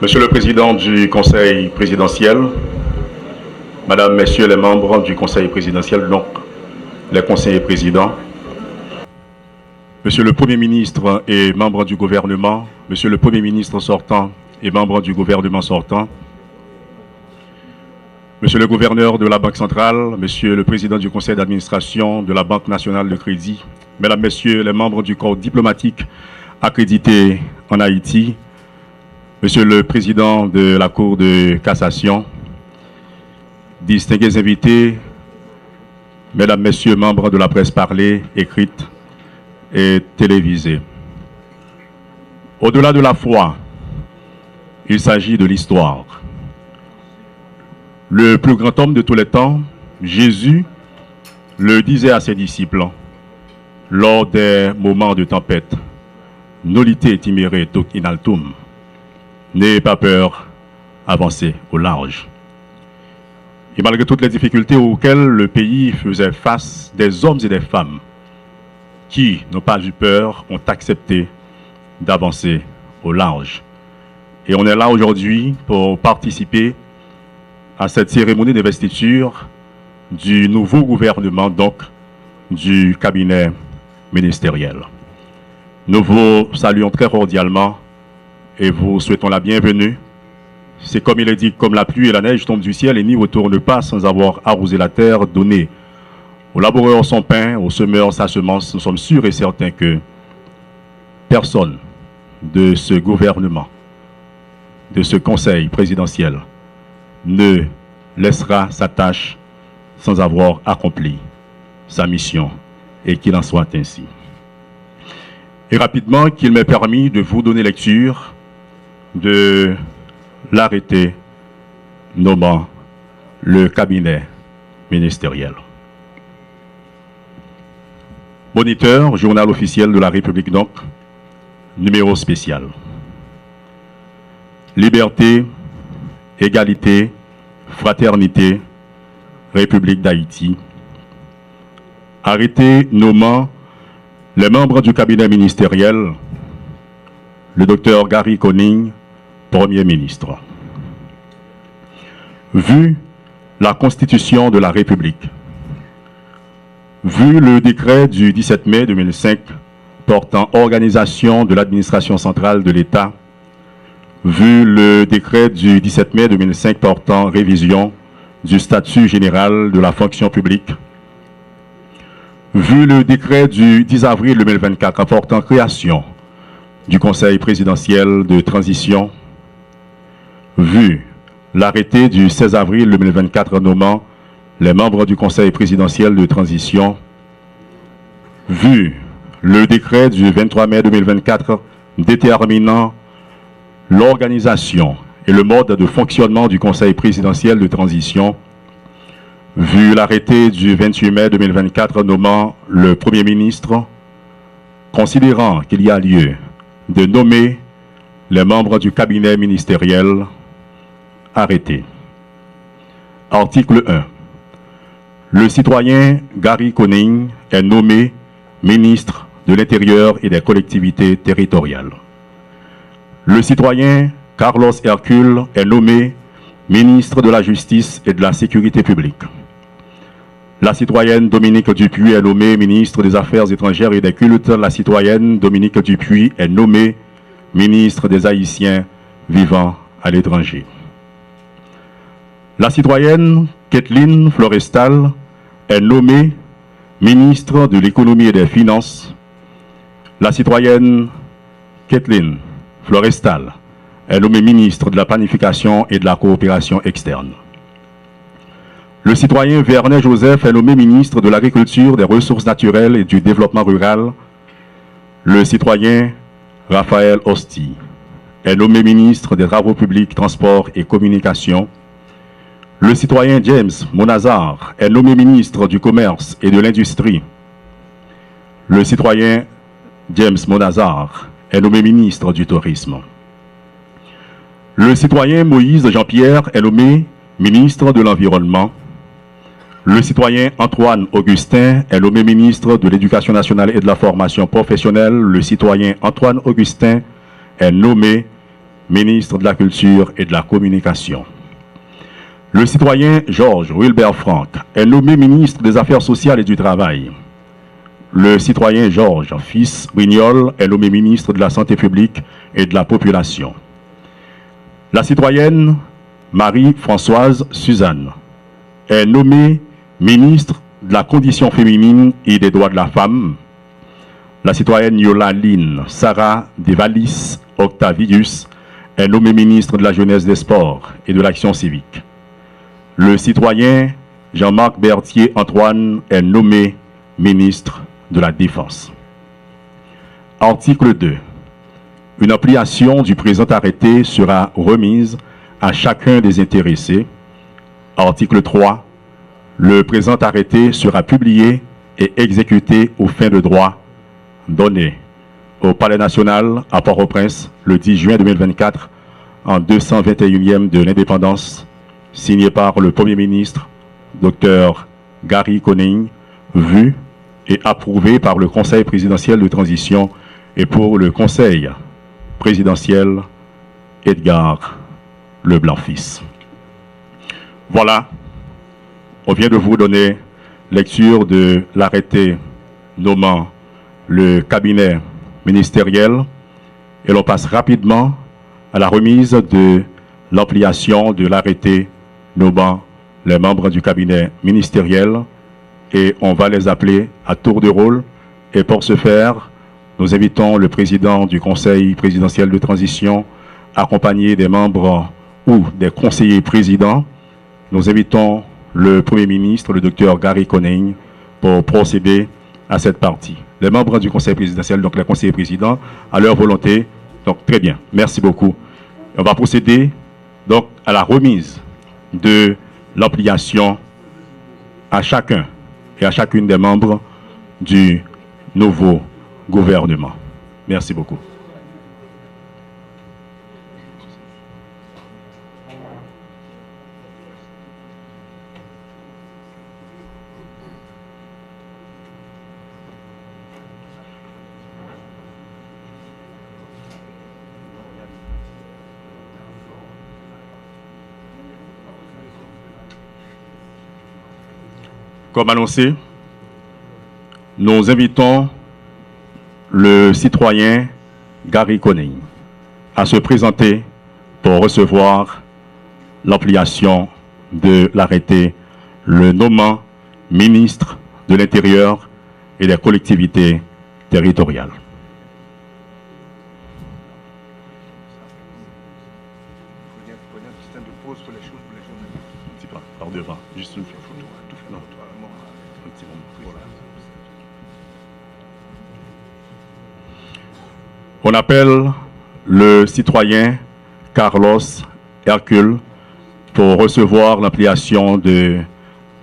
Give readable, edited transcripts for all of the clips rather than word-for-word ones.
Monsieur le Président du Conseil présidentiel, Madame, Messieurs les membres du Conseil présidentiel, donc les conseillers présidents, Monsieur le Premier ministre et membres du gouvernement, Monsieur le Premier ministre sortant et membres du gouvernement sortant, Monsieur le gouverneur de la Banque centrale, Monsieur le Président du Conseil d'administration de la Banque nationale de crédit, Mesdames, Messieurs les membres du corps diplomatique accrédité en Haïti, Monsieur le Président de la Cour de cassation, distingués invités, Mesdames, Messieurs, membres de la presse parlée, écrite et télévisée. Au-delà de la foi, il s'agit de l'histoire. Le plus grand homme de tous les temps, Jésus, le disait à ses disciples lors des moments de tempête, « Nolite timere toc in altum ». N'ayez pas peur, avancez au large. Et malgré toutes les difficultés auxquelles le pays faisait face, des hommes et des femmes qui n'ont pas eu peur ont accepté d'avancer au large. Et on est là aujourd'hui pour participer à cette cérémonie d'investiture du nouveau gouvernement, donc du cabinet ministériel. Nous vous saluons très cordialement et vous souhaitons la bienvenue. C'est comme il est dit, comme la pluie et la neige tombent du ciel et n'y retournent pas sans avoir arrosé la terre, donné au laboureur son pain, au semeur sa semence. Nous sommes sûrs et certains que personne de ce gouvernement, de ce conseil présidentiel, ne laissera sa tâche sans avoir accompli sa mission, et qu'il en soit ainsi. Et rapidement, qu'il m'est permis de vous donner lecture de l'arrêté nommant le cabinet ministériel. Moniteur, journal officiel de la République donc, numéro spécial. Liberté, égalité, fraternité, République d'Haïti. Arrêté nommant les membres du cabinet ministériel, le docteur Gary Conille, Premier ministre. Vu la Constitution de la République, vu le décret du 17 mai 2005 portant organisation de l'administration centrale de l'État, vu le décret du 17 mai 2005 portant révision du statut général de la fonction publique, vu le décret du 10 avril 2024 portant création du Conseil présidentiel de transition, vu l'arrêté du 16 avril 2024 nommant les membres du Conseil présidentiel de transition, vu le décret du 23 mai 2024 déterminant l'organisation et le mode de fonctionnement du Conseil présidentiel de transition, vu l'arrêté du 28 mai 2024 nommant le Premier ministre, considérant qu'il y a lieu de nommer les membres du cabinet ministériel, arrêté. Article 1. Le citoyen Gary Conille est nommé ministre de l'Intérieur et des collectivités territoriales. Le citoyen Carlos Hercule est nommé ministre de la Justice et de la Sécurité publique. La citoyenne Dominique Dupuis est nommée ministre des Affaires étrangères et des cultes. La citoyenne Dominique Dupuis est nommée ministre des Haïtiens vivant à l'étranger. La citoyenne Kathleen Florestal est nommée ministre de l'Économie et des Finances. La citoyenne Kathleen Florestal est nommée ministre de la Planification et de la Coopération externe. Le citoyen Vernet Joseph est nommé ministre de l'Agriculture, des Ressources naturelles et du Développement rural. Le citoyen Raphaël Hosty est nommé ministre des Travaux publics, Transports et Communications. Le citoyen James Monazar est nommé ministre du Commerce et de l'Industrie. Le citoyen James Monazar est nommé ministre du Tourisme. Le citoyen Moïse Jean-Pierre est nommé ministre de l'Environnement. Le citoyen Antoine Augustin est nommé ministre de l'Éducation nationale et de la formation professionnelle. Le citoyen Antoine Augustin est nommé ministre de la Culture et de la Communication. Le citoyen Georges Wilbert Franck est nommé ministre des Affaires sociales et du Travail. Le citoyen Georges Fils Brignol est nommé ministre de la Santé publique et de la Population. La citoyenne Marie-Françoise Suzanne est nommée ministre de la Condition féminine et des droits de la femme. La citoyenne Yola-Line Sarah Devalis Octavius est nommée ministre de la Jeunesse, des Sports et de l'Action civique. Le citoyen Jean-Marc Berthier Antoine est nommé ministre de la Défense. Article 2. Une application du présent arrêté sera remise à chacun des intéressés. Article 3. Le présent arrêté sera publié et exécuté aux fins de droit donné au Palais national à Port-au-Prince le 10 juin 2024 en 221e de l'indépendance, signé par le Premier ministre, Dr Gary Conille, vu et approuvé par le Conseil présidentiel de transition et pour le Conseil présidentiel Edgar Leblanc-Fils. Voilà, on vient de vous donner lecture de l'arrêté nommant le cabinet ministériel et l'on passe rapidement à la remise de l'ampliation de l'arrêté nommant les membres du cabinet ministériel et on va les appeler à tour de rôle. Et pour ce faire, nous invitons le président du Conseil présidentiel de transition, accompagné des membres ou des conseillers présidents. Nous invitons le Premier ministre, le docteur Gary Conille, pour procéder à cette partie. Les membres du Conseil présidentiel, donc les conseillers présidents, à leur volonté. Donc très bien, merci beaucoup. On va procéder donc à la remise de l'ampliation à chacun et à chacune des membres du nouveau gouvernement. Merci beaucoup. Comme annoncé, nous invitons le citoyen Gary Conille à se présenter pour recevoir l'ampliation de l'arrêté le nommant ministre de l'Intérieur et des collectivités territoriales. Par devant, juste une photo. Non. Un petit moment. Voilà. On appelle le citoyen Carlos Hercule pour recevoir l'ampliation de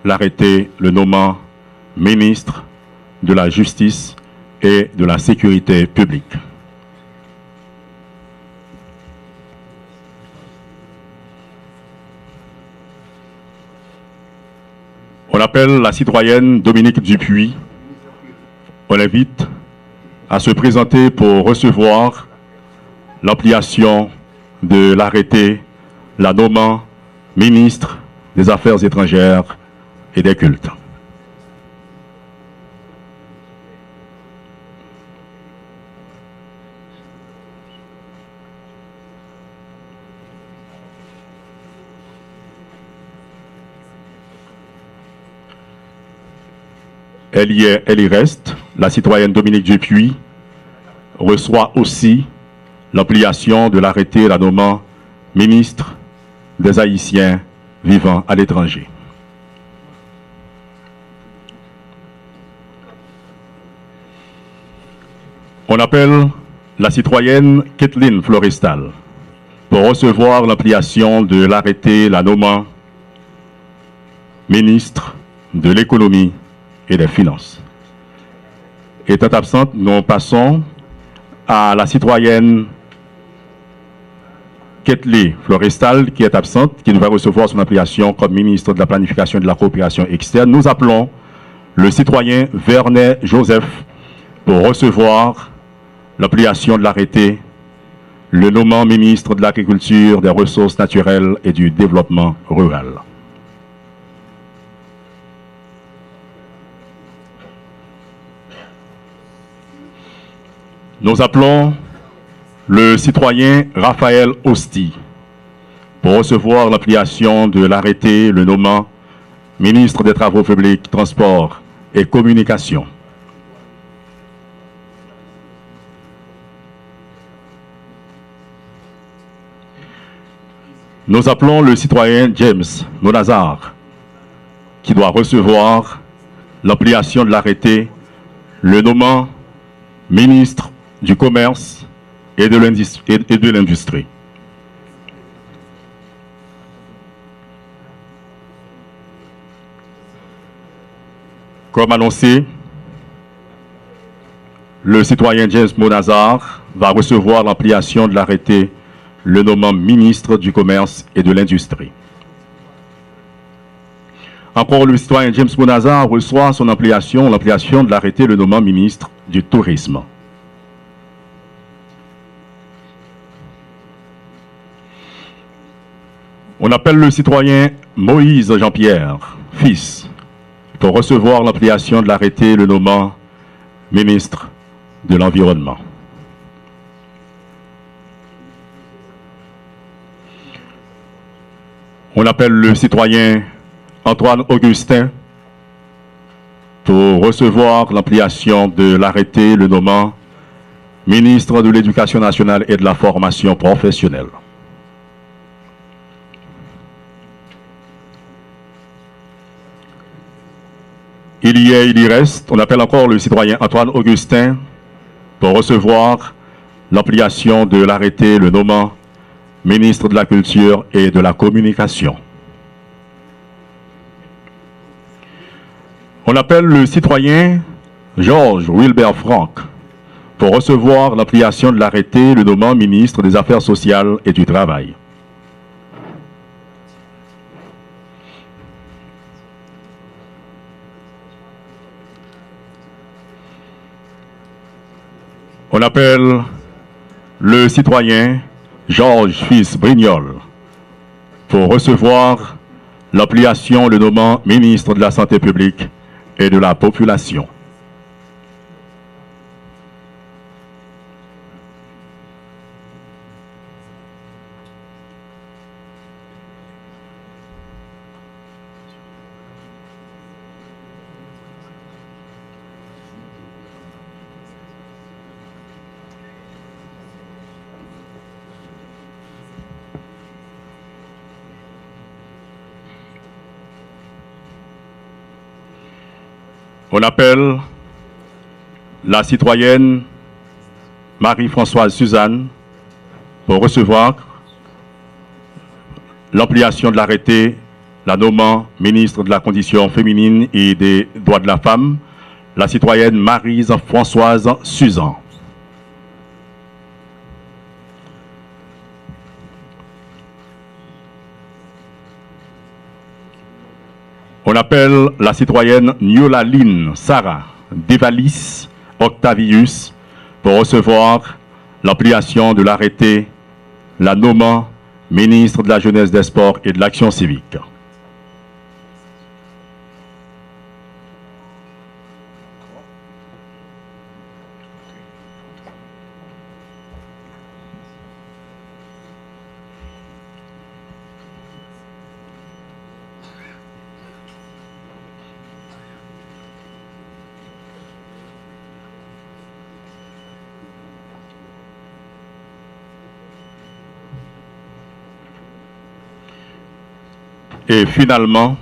l'arrêté le nommant ministre de la Justice et de la Sécurité publique. On appelle la citoyenne Dominique Dupuis. On l'invite à se présenter pour recevoir l'ampliation de l'arrêté la nommant ministre des Affaires étrangères et des cultes. Elle y reste. La citoyenne Dominique Dupuis reçoit aussi l'ampliation de l'arrêté la nommant ministre des Haïtiens vivant à l'étranger. On appelle la citoyenne Kathleen Florestal pour recevoir l'ampliation de l'arrêté la nommant ministre de l'économie et des finances. Étant absente, nous passons à la citoyenne Kathleen Florestal qui est absente, qui va recevoir son application comme ministre de la Planification et de la Coopération externe. Nous appelons le citoyen Vernet Joseph pour recevoir l'application de l'arrêté le nommant ministre de l'Agriculture, des Ressources naturelles et du Développement rural. Nous appelons le citoyen Raphaël Osti pour recevoir l'application de l'arrêté le nommant ministre des Travaux publics, Transports et Communications. Nous appelons le citoyen James Monazar qui doit recevoir l'application de l'arrêté le nommant ministre du Commerce et de l'Industrie. Comme annoncé, le citoyen James Monazar va recevoir l'application de l'arrêté le nommant ministre du Commerce et de l'Industrie. Encore, le citoyen James Monazar reçoit son l'application de l'arrêté le nommant ministre du Tourisme. On appelle le citoyen Moïse Jean-Pierre, fils, pour recevoir l'application de l'arrêté le nommant ministre de l'Environnement. On appelle le citoyen Antoine Augustin pour recevoir l'application de l'arrêté le nommant ministre de l'Éducation nationale et de la formation professionnelle. Il y est, il y reste. On appelle encore le citoyen Antoine Augustin pour recevoir l'application de l'arrêté le nommant ministre de la Culture et de la Communication. On appelle le citoyen Georges Wilbert Franck pour recevoir l'application de l'arrêté le nommant ministre des Affaires sociales et du Travail. On appelle le citoyen Georges Fils Brignol pour recevoir l'application le nommant ministre de la Santé publique et de la Population. On appelle la citoyenne Marie-Françoise Suzanne pour recevoir l'application de l'arrêté la nommant ministre de la Condition féminine et des droits de la femme, la citoyenne Marie-Françoise Suzanne. On appelle la citoyenne Niolaline Sarah Devalis Octavius pour recevoir l'application de l'arrêté la nommant ministre de la Jeunesse, des Sports et de l'Action civique. Et finalement,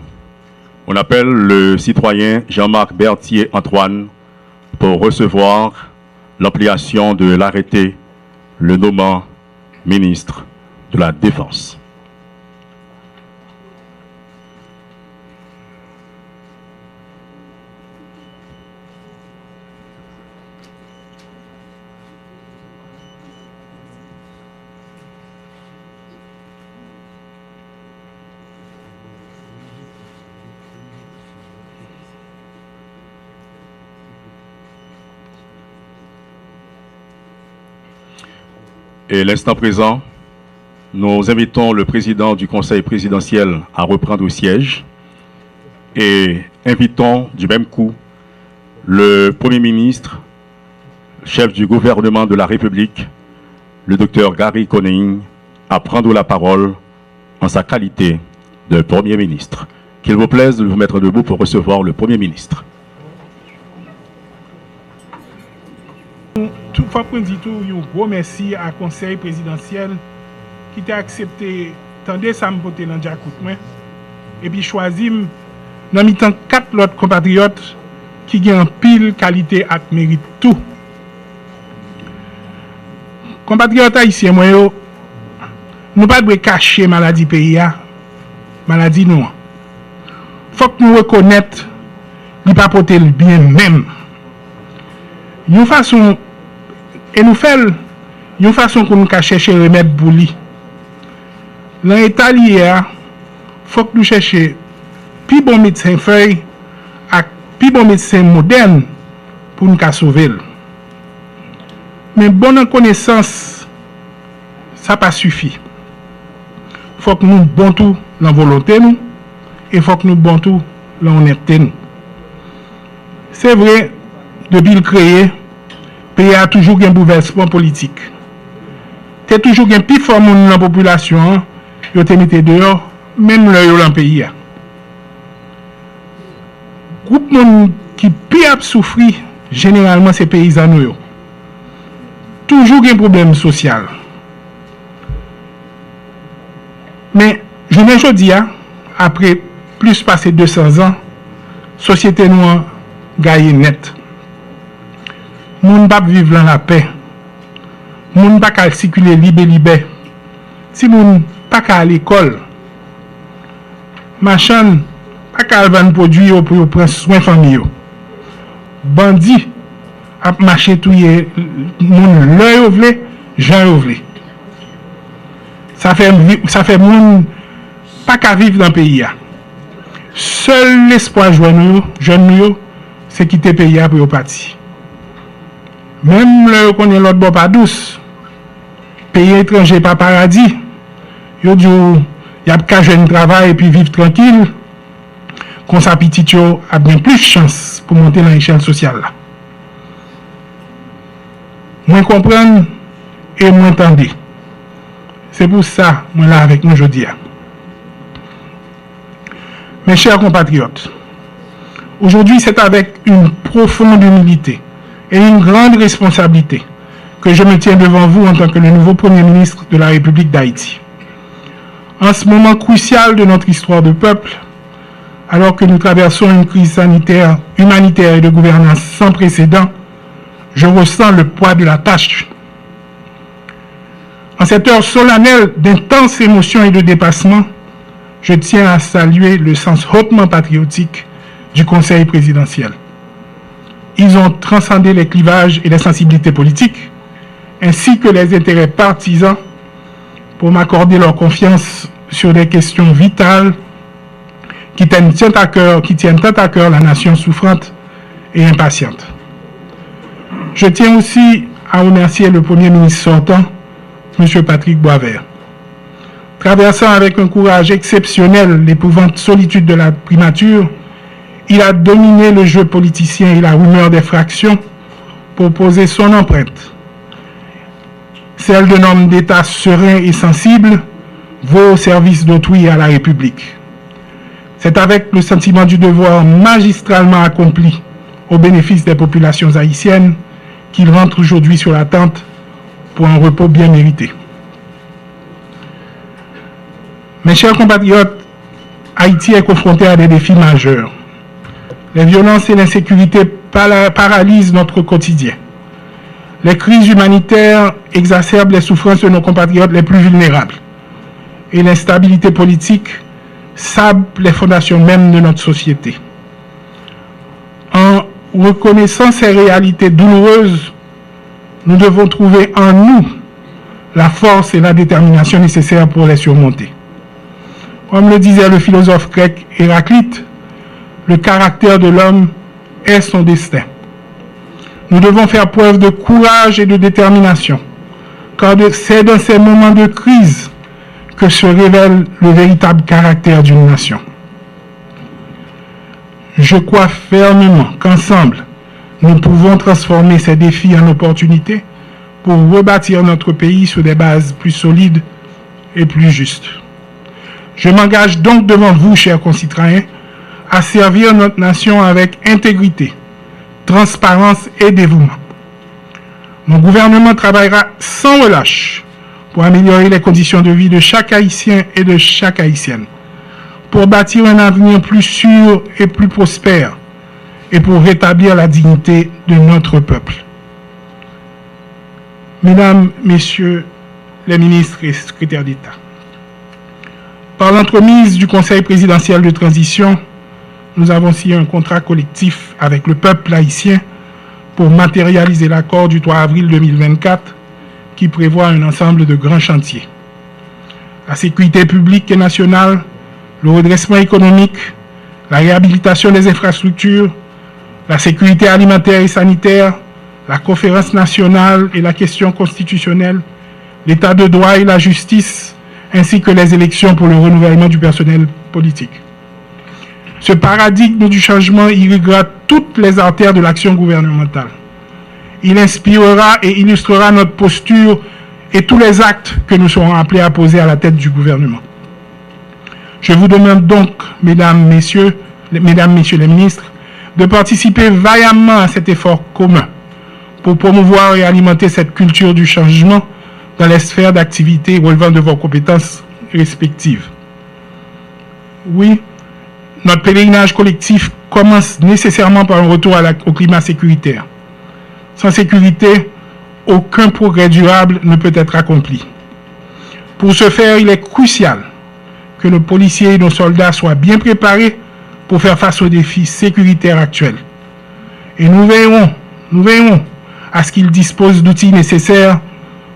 on appelle le citoyen Jean-Marc Berthier Antoine pour recevoir l'application de l'arrêté le nommant ministre de la Défense. Et l'instant présent, nous invitons le président du Conseil présidentiel à reprendre au siège et invitons du même coup le Premier ministre, chef du gouvernement de la République, le docteur Gary Coney, à prendre la parole en sa qualité de Premier ministre. Qu'il vous plaise de vous mettre debout pour recevoir le Premier ministre. Tout fois qu'on dit tout, un gros merci à Conseil présidentiel qui t'a accepté tendez ça me porter dans Jacout et puis choisi dans mi-temps 4 autres compatriotes qui ont en pile qualité et mérite tout. Compatriotes haïtiens moi yo, nous pas de cacher maladie pays maladie nous. Faut que nous reconnaître li pas porter le bien même. Une façon et nous fait une façon qu'on nous chercher remède pour lui. Dans l'état lié, faut que nous cherchions plus bon médecin feuille et plus bon médecin moderne pour nous sauver. Mais bonne connaissance, ça pas suffit. Faut que nous bon tout la volonté nous et faut que nous bon tout la honnêteté nous. C'est vrai, depuis le créé, le pays a toujours un bouleversement politique. Il y a toujours un plus fort monde dans la population, qui a été mis dehors, même dans le pays. Le groupe monde qui plus a souffri, généralement, c'est les paysans. Toujours un problème social. Mais je ne dis pas, après plus passé 200 ans, la société noire gagne net. Moun pa vivre dans la paix. Moun pa ka circuler libre. Si moun pa ka à l'école, machan pa ka vendre produit pour prendre soin famille. Bandi a marché touyer moun l'œil vle, jan vle. Ça fait moun pas ka vivre dans le pays. Seul l'espoir jeune c'est quitter le pays pour partir. Même le qu'on est l'autre bord pas douce, pays étranger pas paradis, yo dit y a qu'à jeune travail et puis vivre tranquille, qu'on sa petite yo a bien plus de chance pour monter dans l'échelle sociale là. Moins comprendre et moins entendre. C'est pour ça moi là avec nous aujourd'hui. Mes chers compatriotes, aujourd'hui c'est avec une profonde humilité et une grande responsabilité que je me tiens devant vous en tant que le nouveau Premier ministre de la République d'Haïti. En ce moment crucial de notre histoire de peuple, alors que nous traversons une crise sanitaire, humanitaire et de gouvernance sans précédent, je ressens le poids de la tâche. En cette heure solennelle d'intenses émotions et de dépassement, je tiens à saluer le sens hautement patriotique du Conseil présidentiel. Ils ont transcendé les clivages et les sensibilités politiques, ainsi que les intérêts partisans, pour m'accorder leur confiance sur des questions vitales qui tiennent à cœur la nation souffrante et impatiente. Je tiens aussi à remercier le Premier ministre sortant, M. Patrick Boisvert. Traversant avec un courage exceptionnel l'épouvante solitude de la primature, il a dominé le jeu politicien et la rumeur des fractions pour poser son empreinte. Celle d'un homme d'État serein et sensible, vaut au service d'autrui et à la République. C'est avec le sentiment du devoir magistralement accompli au bénéfice des populations haïtiennes qu'il rentre aujourd'hui sur la tente pour un repos bien mérité. Mes chers compatriotes, Haïti est confronté à des défis majeurs. Les violences et l'insécurité paralysent notre quotidien. Les crises humanitaires exacerbent les souffrances de nos compatriotes les plus vulnérables. Et l'instabilité politique sable les fondations mêmes de notre société. En reconnaissant ces réalités douloureuses, nous devons trouver en nous la force et la détermination nécessaires pour les surmonter. Comme le disait le philosophe grec Héraclite, le caractère de l'homme est son destin. Nous devons faire preuve de courage et de détermination, car c'est dans ces moments de crise que se révèle le véritable caractère d'une nation. Je crois fermement qu'ensemble, nous pouvons transformer ces défis en opportunités pour rebâtir notre pays sur des bases plus solides et plus justes. Je m'engage donc devant vous, chers concitoyens, à servir notre nation avec intégrité, transparence et dévouement. Mon gouvernement travaillera sans relâche pour améliorer les conditions de vie de chaque Haïtien et de chaque Haïtienne, pour bâtir un avenir plus sûr et plus prospère, et pour rétablir la dignité de notre peuple. Mesdames, Messieurs les ministres et secrétaires d'État, par l'entremise du Conseil présidentiel de transition, nous avons signé un contrat collectif avec le peuple haïtien pour matérialiser l'accord du 3 avril 2024 qui prévoit un ensemble de grands chantiers. La sécurité publique et nationale, le redressement économique, la réhabilitation des infrastructures, la sécurité alimentaire et sanitaire, la conférence nationale et la question constitutionnelle, l'état de droit et la justice, ainsi que les élections pour le renouvellement du personnel politique. Ce paradigme du changement irriguera toutes les artères de l'action gouvernementale. Il inspirera et illustrera notre posture et tous les actes que nous serons appelés à poser à la tête du gouvernement. Je vous demande donc, mesdames, messieurs les ministres, de participer vaillamment à cet effort commun pour promouvoir et alimenter cette culture du changement dans les sphères d'activité relevant de vos compétences respectives. Oui, notre pèlerinage collectif commence nécessairement par un retour au climat sécuritaire. Sans sécurité, aucun progrès durable ne peut être accompli. Pour ce faire, il est crucial que nos policiers et nos soldats soient bien préparés pour faire face aux défis sécuritaires actuels. Et nous veillerons à ce qu'ils disposent d'outils nécessaires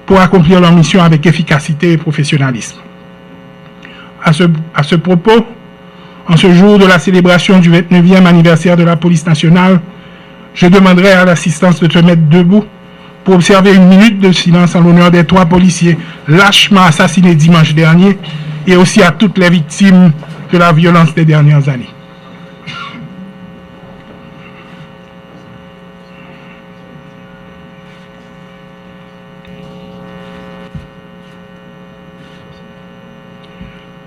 pour accomplir leur mission avec efficacité et professionnalisme. À ce propos, en ce jour de la célébration du 29e anniversaire de la police nationale, je demanderai à l'assistance de te mettre debout pour observer une minute de silence en l'honneur des 3 policiers lâchement assassinés dimanche dernier et aussi à toutes les victimes de la violence des dernières années.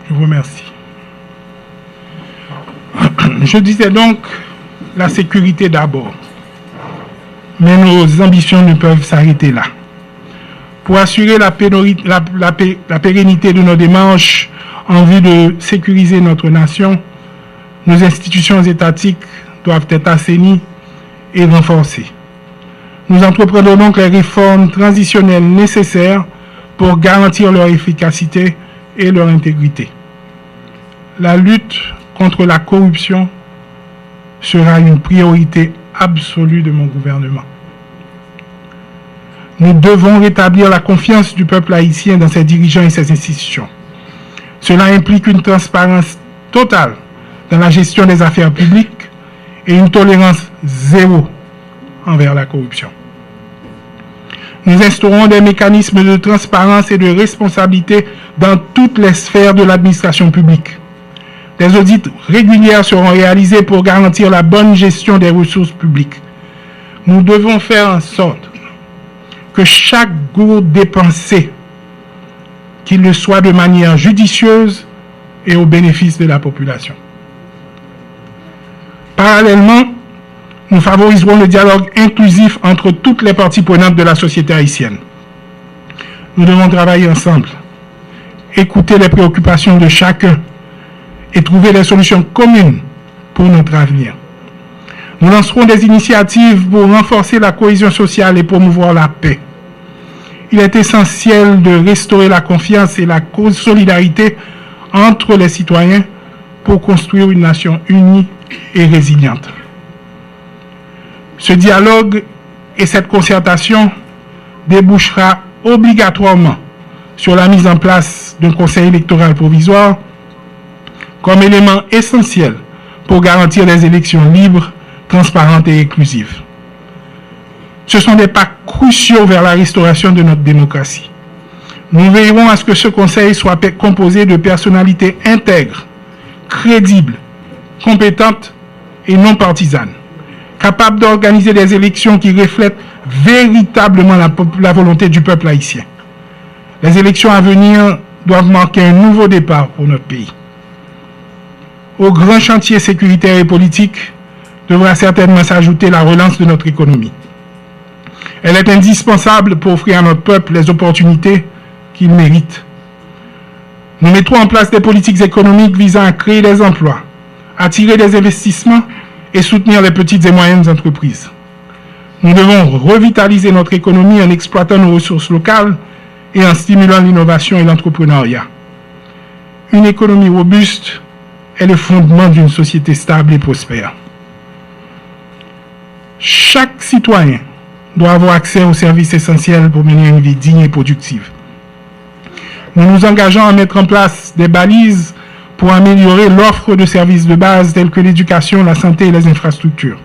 Je vous remercie. Je disais donc la sécurité d'abord. Mais nos ambitions ne peuvent s'arrêter là. Pour assurer la pérennité de nos démarches en vue de sécuriser notre nation, nos institutions étatiques doivent être assainies et renforcées. Nous entreprenons donc les réformes transitionnelles nécessaires pour garantir leur efficacité et leur intégrité. La lutte contre la corruption sera une priorité absolue de mon gouvernement. Nous devons rétablir la confiance du peuple haïtien dans ses dirigeants et ses institutions. Cela implique une transparence totale dans la gestion des affaires publiques et une tolérance zéro envers la corruption. Nous instaurons des mécanismes de transparence et de responsabilité dans toutes les sphères de l'administration publique. Des audits réguliers seront réalisés pour garantir la bonne gestion des ressources publiques. Nous devons faire en sorte que chaque gourde dépensée, qu'il le soit de manière judicieuse et au bénéfice de la population. Parallèlement, nous favoriserons le dialogue inclusif entre toutes les parties prenantes de la société haïtienne. Nous devons travailler ensemble, écouter les préoccupations de chacun et trouver des solutions communes pour notre avenir. Nous lancerons des initiatives pour renforcer la cohésion sociale et promouvoir la paix. Il est essentiel de restaurer la confiance et la solidarité entre les citoyens pour construire une nation unie et résiliente. Ce dialogue et cette concertation débouchera obligatoirement sur la mise en place d'un conseil électoral provisoire comme élément essentiel pour garantir des élections libres, transparentes et inclusives. Ce sont des pas cruciaux vers la restauration de notre démocratie. Nous veillerons à ce que ce Conseil soit composé de personnalités intègres, crédibles, compétentes et non partisanes, capables d'organiser des élections qui reflètent véritablement la volonté du peuple haïtien. Les élections à venir doivent marquer un nouveau départ pour notre pays. Au grand chantier sécuritaire et politique devra certainement s'ajouter la relance de notre économie. Elle est indispensable pour offrir à notre peuple les opportunités qu'il mérite. Nous mettrons en place des politiques économiques visant à créer des emplois, attirer des investissements et soutenir les petites et moyennes entreprises. Nous devons revitaliser notre économie en exploitant nos ressources locales et en stimulant l'innovation et l'entrepreneuriat. Une économie robuste est le fondement d'une société stable et prospère. Chaque citoyen doit avoir accès aux services essentiels pour mener une vie digne et productive. Nous nous engageons à mettre en place des balises pour améliorer l'offre de services de base tels que l'éducation, la santé et les infrastructures.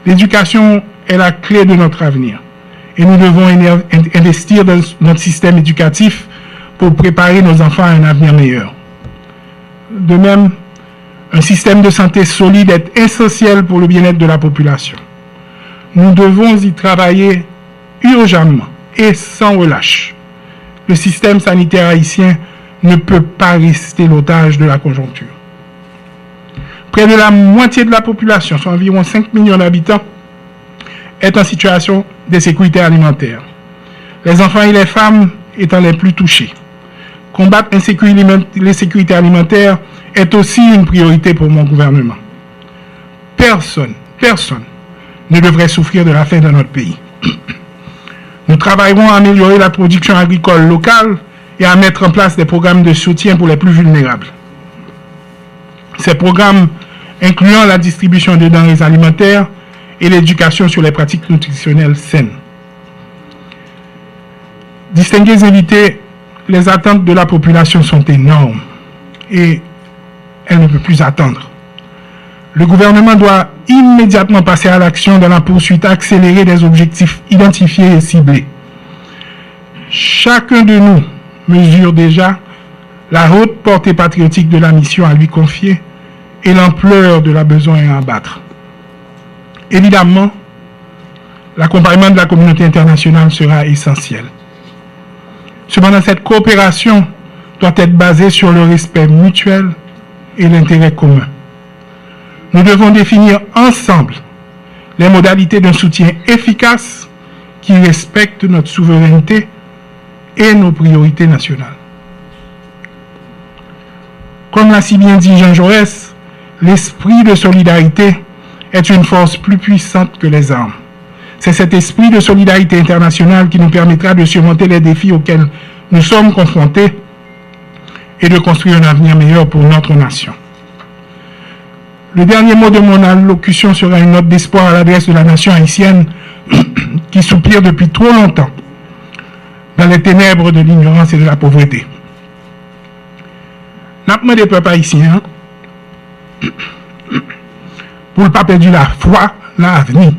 L'éducation est la clé de notre avenir et nous devons investir dans notre système éducatif pour préparer nos enfants à un avenir meilleur. De même, un système de santé solide est essentiel pour le bien-être de la population. Nous devons y travailler urgemment et sans relâche. Le système sanitaire haïtien ne peut pas rester l'otage de la conjoncture. Près de la moitié de la population, soit environ 5 millions d'habitants, est en situation d'insécurité alimentaire. Les enfants et les femmes étant les plus touchés. Combattre l'insécurité alimentaire est aussi une priorité pour mon gouvernement. Personne ne devrait souffrir de la faim dans notre pays. Nous travaillerons à améliorer la production agricole locale et à mettre en place des programmes de soutien pour les plus vulnérables. Ces programmes incluant la distribution de denrées alimentaires et l'éducation sur les pratiques nutritionnelles saines. Distingués invités, les attentes de la population sont énormes et elle ne peut plus attendre. Le gouvernement doit immédiatement passer à l'action dans la poursuite accélérée des objectifs identifiés et ciblés. Chacun de nous mesure déjà la haute portée patriotique de la mission à lui confier et l'ampleur de la besoin à abattre. Évidemment, l'accompagnement de la communauté internationale sera essentiel. Cependant, cette coopération doit être basée sur le respect mutuel et l'intérêt commun. Nous devons définir ensemble les modalités d'un soutien efficace qui respecte notre souveraineté et nos priorités nationales. Comme l'a si bien dit Jean Jaurès, l'esprit de solidarité est une force plus puissante que les armes. C'est cet esprit de solidarité internationale qui nous permettra de surmonter les défis auxquels nous sommes confrontés et de construire un avenir meilleur pour notre nation. Le dernier mot de mon allocution sera une note d'espoir à l'adresse de la nation haïtienne qui soupire depuis trop longtemps dans les ténèbres de l'ignorance et de la pauvreté. N'a pas des peuples haïtiens pour ne pas perdre la foi dans l'avenir.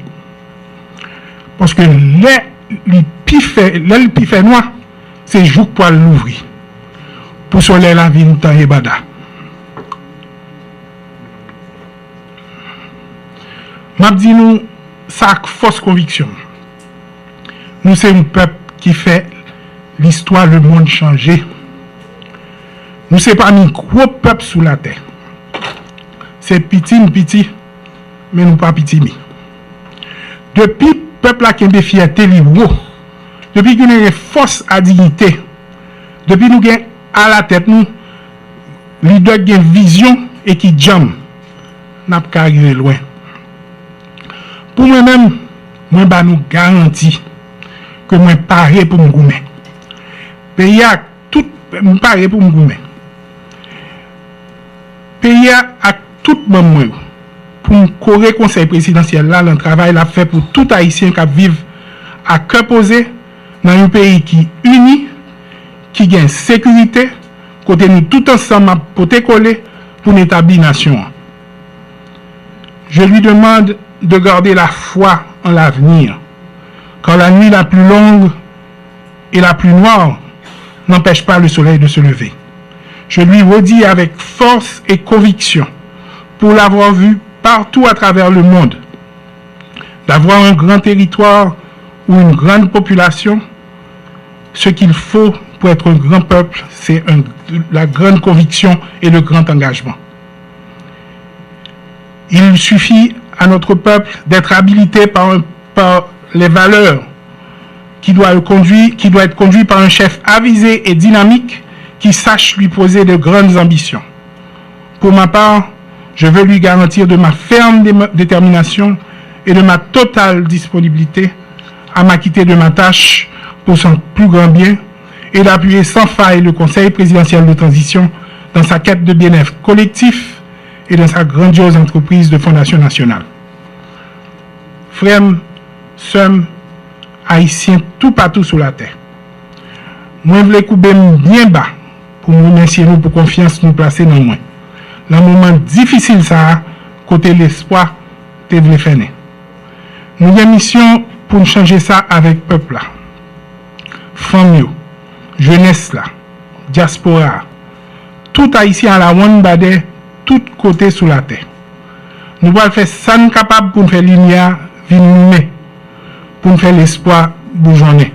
Parce que les pifets noirs, c'est jour pour l'ouvrir. Pour soleil la vie, temps et bada. M'a dit nous, ça fausse conviction. Nous, c'est un peuple qui fait l'histoire, le monde changer. Nous, c'est pas un gros peuple sous la terre. C'est petit, mais nous pas petit. Depuis le peuple a une fierté, depuis qu'il y a une force à dignité, depuis nous avons à la tête, nous, leader qui a une vision et qui jam, n'a pas arrivé loin. Pour moi-même, moi, nous garantis que moi, paré pour me goumer. Pays a tout, paré pour me goumer. Pays a tout moment pour me corriger conseil présidentiel là, le travail l'a fait pour tout Haïtien qui vivent à cœur posé dans un pays qui uni, qui gagne sécurité, côté nous tout ensemble pour te coller pour établir nation. Je lui demande de garder la foi en l'avenir, car la nuit la plus longue et la plus noire n'empêche pas le soleil de se lever. Je lui redis avec force et conviction, pour l'avoir vu partout à travers le monde, d'avoir un grand territoire ou une grande population, ce qu'il faut pour être un grand peuple, c'est la grande conviction et le grand engagement. Il suffit à notre peuple d'être habilité par les valeurs qui doit être conduit par un chef avisé et dynamique qui sache lui poser de grandes ambitions. Pour ma part, je veux lui garantir de ma ferme détermination et de ma totale disponibilité à m'acquitter de ma tâche pour son plus grand bien et d'appuyer sans faille le Conseil présidentiel de transition dans sa quête de bien-être collectif et dans sa grandiose entreprise de fondation nationale. Frères, sœurs, haïtiens tout partout sur la terre, moi je voulais couper bien bas pour nous remercier nous pour confiance nous placer dans moi. Dans un moment difficile ça, côté l'espoir, te voulais faire. Nous avons une mission pour changer ça avec le peuple là. Famille, jeunesse là, diaspora, tout haïtien à la one bade, tout côté sur la terre. Nous allons faire ça nous capable pour nous faire lumière, venir pour nous faire l'espoir bourgeonner.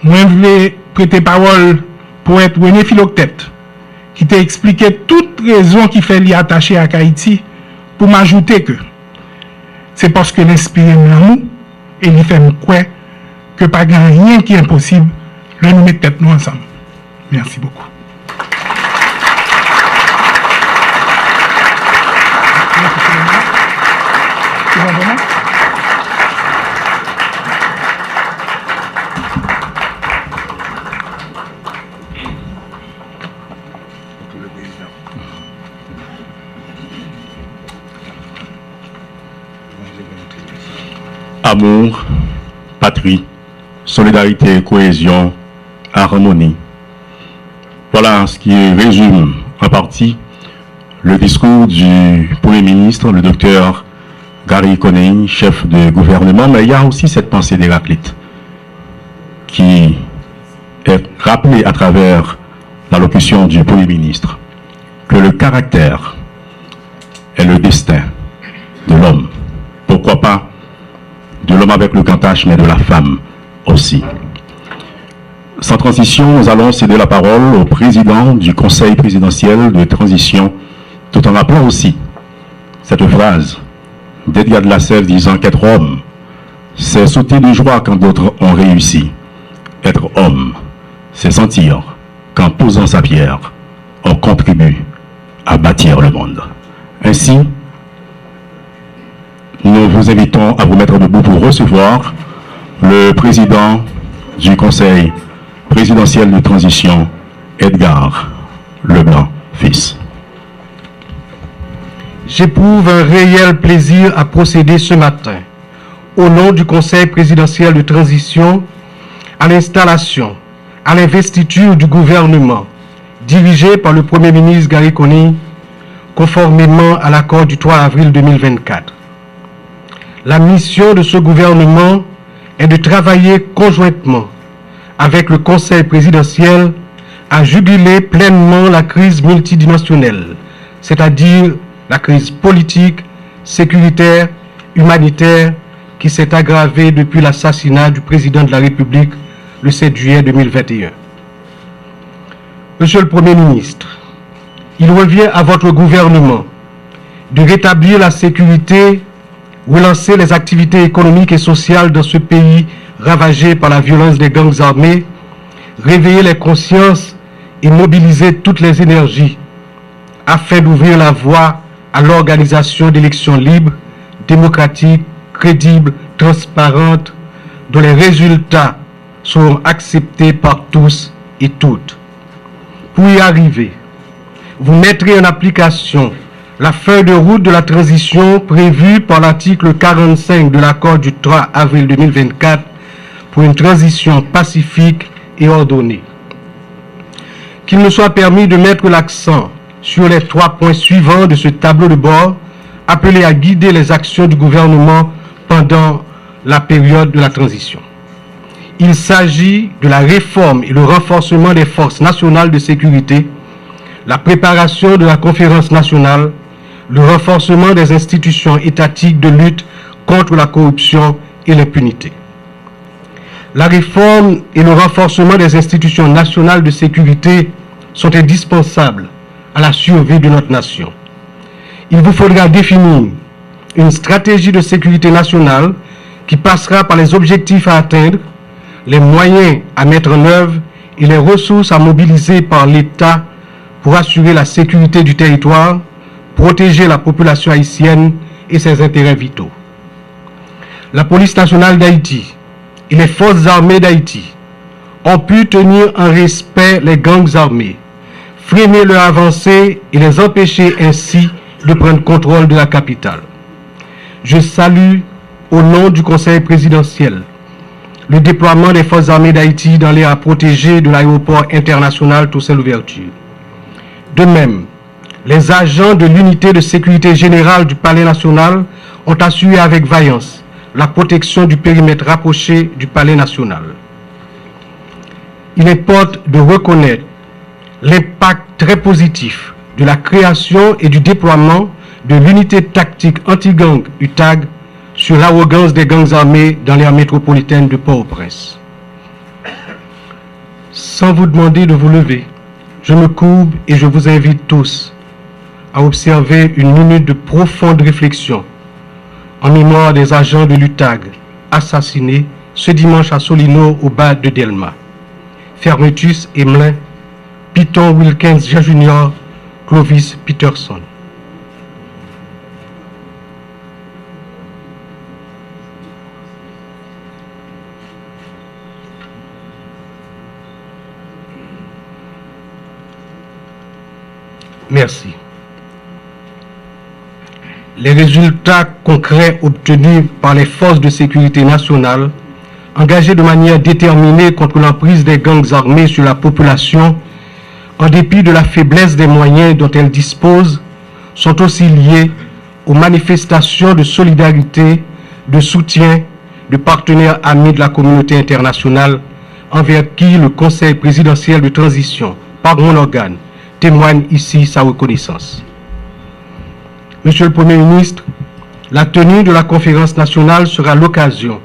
Moi je voulais prêter parole pour être René Philoctète, qui t'a expliqué toute raison qui fait l'y attacher à Haïti, pour m'ajouter que c'est parce que l'esprit l'amour et il fait quoi que pas rien qui est impossible, le nous mettre tête nous ensemble. Merci beaucoup. Amour, patrie, solidarité, cohésion, harmonie. Voilà ce qui résume en partie le discours du Premier ministre, le docteur Gary Coney, chef de gouvernement. Mais il y a aussi cette pensée d'Héraclite qui est rappelée à travers l'allocution du Premier ministre, que le caractère est le destin de l'homme. Pourquoi pas de l'homme avec le grand H, mais de la femme aussi. Sans transition, nous allons céder la parole au président du Conseil présidentiel de transition, tout en rappelant aussi cette phrase d'Edgar de la Sève disant qu'être homme, c'est sauter de joie quand d'autres ont réussi. Être homme, c'est sentir qu'en posant sa pierre, on contribue à bâtir le monde. Ainsi, nous vous invitons à vous mettre debout pour recevoir le président du Conseil présidentiel de transition, Edgar Leblanc, fils. J'éprouve un réel plaisir à procéder ce matin, au nom du Conseil présidentiel de transition, à l'installation, à l'investiture du gouvernement, dirigé par le Premier ministre Gary Coney, conformément à l'accord du 3 avril 2024. La mission de ce gouvernement est de travailler conjointement avec le Conseil présidentiel à juguler pleinement la crise multidimensionnelle, c'est-à-dire la crise politique, sécuritaire, humanitaire qui s'est aggravée depuis l'assassinat du président de la République le 7 juillet 2021. Monsieur le Premier ministre, il revient à votre gouvernement de rétablir la sécurité, relancer les activités économiques et sociales dans ce pays ravagé par la violence des gangs armés, réveiller les consciences et mobiliser toutes les énergies afin d'ouvrir la voie à l'organisation d'élections libres, démocratiques, crédibles, transparentes, dont les résultats seront acceptés par tous et toutes. Pour y arriver, vous mettrez en application la feuille de route de la transition prévue par l'article 45 de l'accord du 3 avril 2024 pour une transition pacifique et ordonnée. Qu'il me soit permis de mettre l'accent sur les 3 points suivants de ce tableau de bord appelé à guider les actions du gouvernement pendant la période de la transition. Il s'agit de la réforme et le renforcement des forces nationales de sécurité, la préparation de la conférence nationale, le renforcement des institutions étatiques de lutte contre la corruption et l'impunité. La réforme et le renforcement des institutions nationales de sécurité sont indispensables à la survie de notre nation. Il vous faudra définir une stratégie de sécurité nationale qui passera par les objectifs à atteindre, les moyens à mettre en œuvre et les ressources à mobiliser par l'État pour assurer la sécurité du territoire, protéger la population haïtienne et ses intérêts vitaux. La police nationale d'Haïti et les forces armées d'Haïti ont pu tenir en respect les gangs armés, freiner leur avancée et les empêcher ainsi de prendre contrôle de la capitale. Je salue, au nom du Conseil présidentiel, le déploiement des forces armées d'Haïti dans l'aire protégée de l'aéroport international Toussaint-Louverture. De même, les agents de l'unité de sécurité générale du Palais national ont assuré avec vaillance la protection du périmètre rapproché du Palais national. Il importe de reconnaître l'impact très positif de la création et du déploiement de l'unité tactique anti-gang UTAG sur l'arrogance des gangs armés dans l'aire métropolitaine de Port-au-Prince. Sans vous demander de vous lever, je me courbe et je vous invite tous à observer une minute de profonde réflexion en mémoire des agents de l'UTAG assassinés ce dimanche à Solino au bas de Delma. Fermetus Emelin, Piton Wilkins Jr., Clovis Peterson. Merci. Les résultats concrets obtenus par les forces de sécurité nationale, engagées de manière déterminée contre l'emprise des gangs armés sur la population, en dépit de la faiblesse des moyens dont elles disposent, sont aussi liés aux manifestations de solidarité, de soutien de partenaires amis de la communauté internationale envers qui le Conseil présidentiel de transition, par mon organe, témoigne ici sa reconnaissance. Monsieur le Premier ministre, la tenue de la conférence nationale sera l'occasion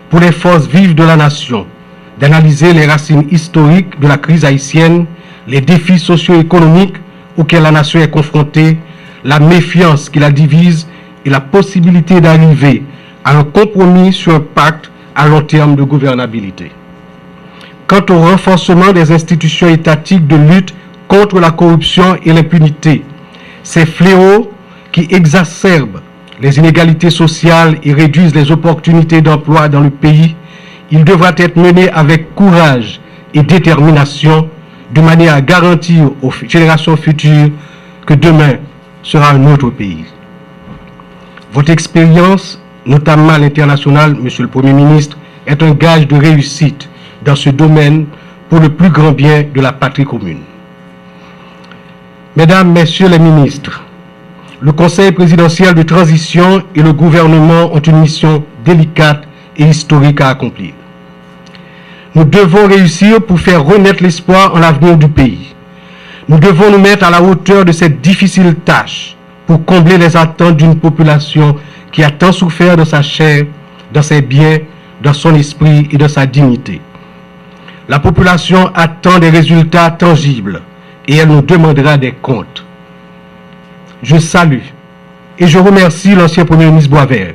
pour les forces vives de la nation d'analyser les racines historiques de la crise haïtienne, les défis socio-économiques auxquels la nation est confrontée, la méfiance qui la divise et la possibilité d'arriver à un compromis sur un pacte à long terme de gouvernabilité. Quant au renforcement des institutions étatiques de lutte contre la corruption et l'impunité, ces fléaux qui exacerbent les inégalités sociales et réduisent les opportunités d'emploi dans le pays, il devra être mené avec courage et détermination de manière à garantir aux générations futures que demain sera un autre pays. Votre expérience, notamment à l'international, Monsieur le Premier ministre, est un gage de réussite dans ce domaine pour le plus grand bien de la patrie commune. Mesdames, Messieurs les ministres, le Conseil présidentiel de transition et le gouvernement ont une mission délicate et historique à accomplir. Nous devons réussir pour faire renaître l'espoir en l'avenir du pays. Nous devons nous mettre à la hauteur de cette difficile tâche pour combler les attentes d'une population qui a tant souffert dans sa chair, dans ses biens, dans son esprit et dans sa dignité. La population attend des résultats tangibles et elle nous demandera des comptes. Je salue et je remercie l'ancien Premier ministre Boisvert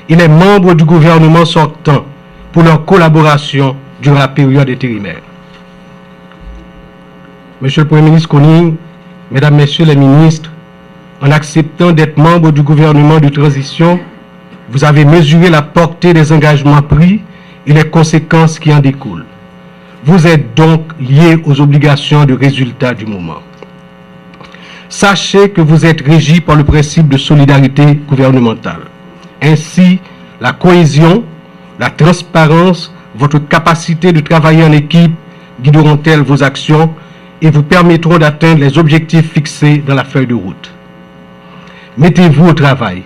et les membres du gouvernement sortant pour leur collaboration durant la période intérimaire. Monsieur le Premier ministre Koning, Mesdames, Messieurs les ministres, en acceptant d'être membre du gouvernement de transition, vous avez mesuré la portée des engagements pris et les conséquences qui en découlent. Vous êtes donc liés aux obligations de résultat du moment. Sachez que vous êtes régis par le principe de solidarité gouvernementale. Ainsi, la cohésion, la transparence, votre capacité de travailler en équipe guideront-elles vos actions et vous permettront d'atteindre les objectifs fixés dans la feuille de route. Mettez-vous au travail.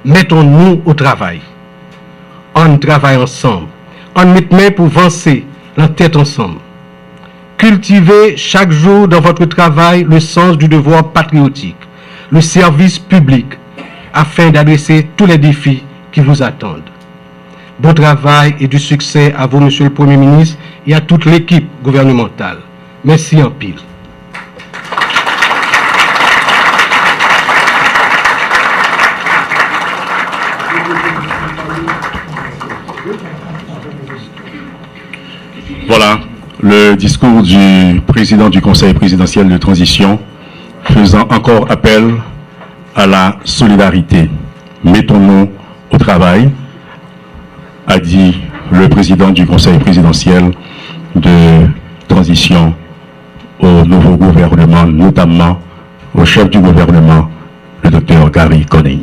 Mettons-nous au travail. On travaille ensemble. en mettre main pour avancer la tête ensemble. Cultivez chaque jour dans votre travail le sens du devoir patriotique, le service public, afin d'adresser tous les défis qui vous attendent. Bon travail et du succès à vous, Monsieur le Premier ministre, et à toute l'équipe gouvernementale. Merci en pile. Voilà le discours du président du Conseil présidentiel de transition faisant encore appel à la solidarité. Mettons-nous au travail, a dit le président du Conseil présidentiel de transition au nouveau gouvernement, notamment au chef du gouvernement, le docteur Gary Coney.